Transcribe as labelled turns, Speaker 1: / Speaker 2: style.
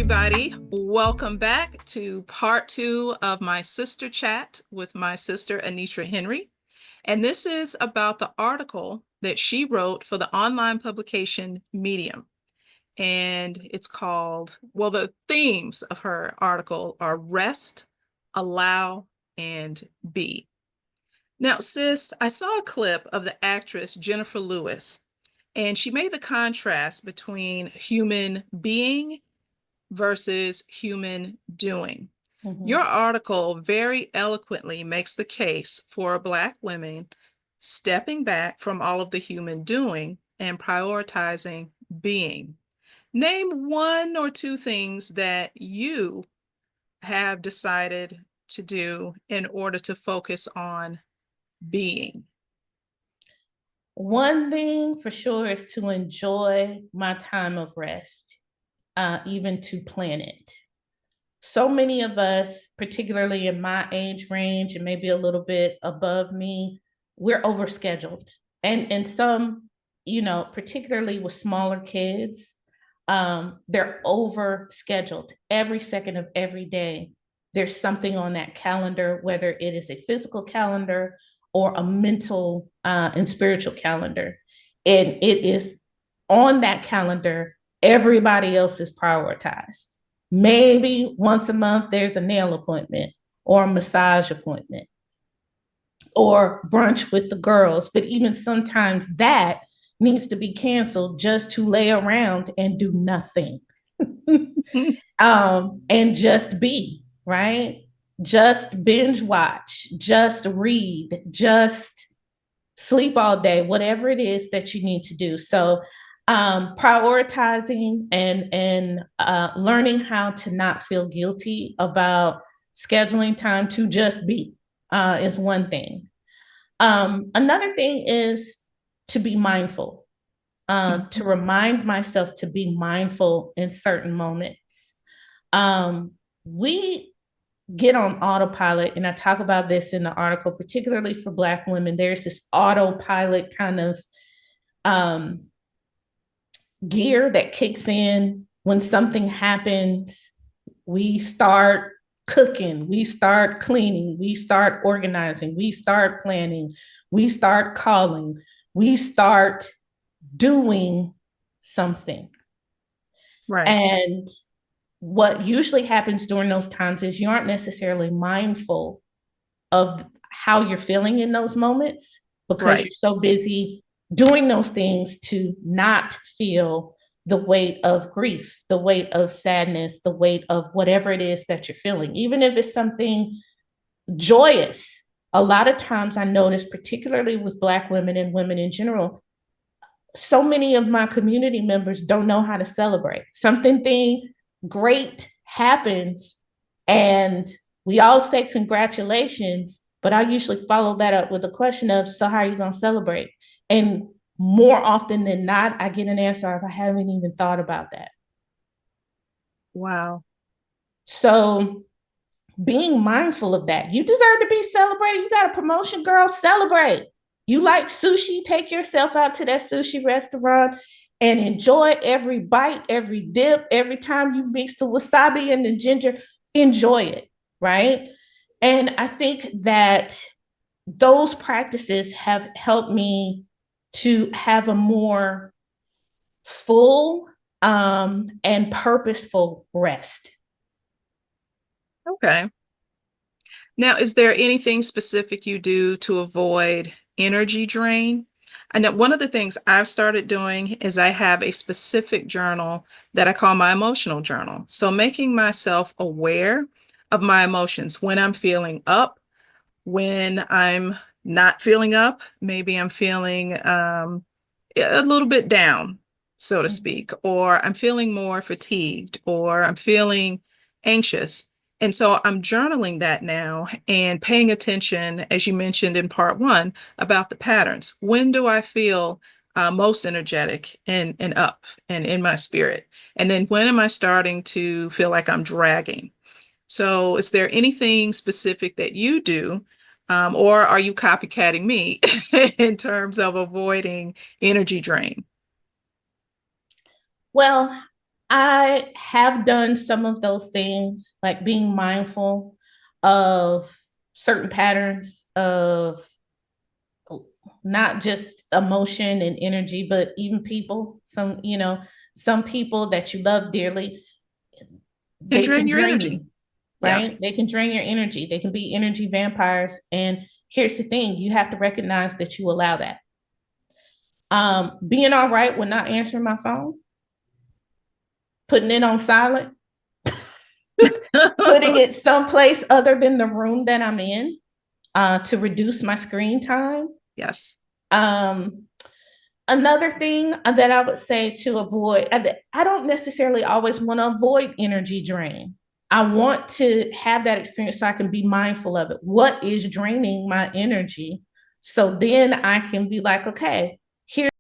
Speaker 1: everybody. Welcome back to part 2 of my sister chat with my sister, Anetra Henry. And this is about the article that she wrote for the online publication Medium. And it's called, well, the themes of her article are rest, allow, and be. Now, sis, I saw a clip of the actress Jennifer Lewis, and she made the contrast between human being versus human doing. Your article very eloquently makes the case for Black women stepping back from all of the human doing and prioritizing being. Name one or two things that you have decided to do in order to focus on being.
Speaker 2: One thing for sure is to enjoy my time of rest, even to plan it. So many of us, particularly in my age range and maybe a little bit above me, we're overscheduled. And some, particularly with smaller kids, they're overscheduled every second of every day. There's something on that calendar, whether it is a physical calendar or a mental and spiritual calendar. And it is on that calendar, everybody else is prioritized. Maybe once a month, there's a nail appointment or a massage appointment or brunch with the girls. But even sometimes that needs to be canceled just to lay around and do nothing. And just be, right? Just binge watch, just read, just sleep all day, whatever it is that you need to do. So prioritizing and learning how to not feel guilty about scheduling time to just be is one thing. Another thing is to be mindful, to remind myself to be mindful in certain moments. We get on autopilot, and I talk about this in the article, particularly for Black women. There's this autopilot kind of gear that kicks in when something happens. We start cooking, we start cleaning, we start organizing, we start planning, we start calling, we start doing something.
Speaker 1: Right.
Speaker 2: And what usually happens during those times is you aren't necessarily mindful of how you're feeling in those moments because you're so busy doing those things to not feel the weight of grief, the weight of sadness, the weight of whatever it is that you're feeling, even if it's something joyous. A lot of times I notice, particularly with Black women and women in general, so many of my community members don't know how to celebrate. Something great happens and we all say congratulations, but I usually follow that up with a question of, so how are you going to celebrate? And more often than not, I get an answer of, I haven't even thought about that.
Speaker 1: Wow.
Speaker 2: So being mindful of that. You deserve to be celebrated. You got a promotion, girl, celebrate. You like sushi, take yourself out to that sushi restaurant and enjoy every bite, every dip, every time you mix the wasabi and the ginger, enjoy it, right? And I think that those practices have helped me to have a more full and purposeful rest.
Speaker 1: Okay. Now, is there anything specific you do to avoid energy drain? I know one of the things I've started doing is I have a specific journal that I call my emotional journal. So making myself aware of my emotions when I'm feeling up, when I'm not feeling up, maybe I'm feeling a little bit down, so to speak, or I'm feeling more fatigued, or I'm feeling anxious. And so I'm journaling that now and paying attention, as you mentioned in part 1, about the patterns. When do I feel most energetic and up and in my spirit? And then when am I starting to feel like I'm dragging? So is there anything specific that you do, or are you copycatting me in terms of avoiding energy drain?
Speaker 2: Well, I have done some of those things, like being mindful of certain patterns of not just emotion and energy, but even people. Some people that you love dearly,
Speaker 1: Can
Speaker 2: they
Speaker 1: drain
Speaker 2: can
Speaker 1: your
Speaker 2: drain
Speaker 1: energy.
Speaker 2: you,
Speaker 1: Yeah.
Speaker 2: right? They can drain your energy. They can be energy vampires. And here's the thing, you have to recognize that you allow that. Being all right with not answering my phone, putting it on silent, putting it someplace other than the room that I'm in, to reduce my screen time.
Speaker 1: Yes.
Speaker 2: Um, Another thing that I would say to avoid, I don't necessarily always want to avoid energy drain. I want to have that experience so I can be mindful of it. What is draining my energy? So then I can be like, okay, here's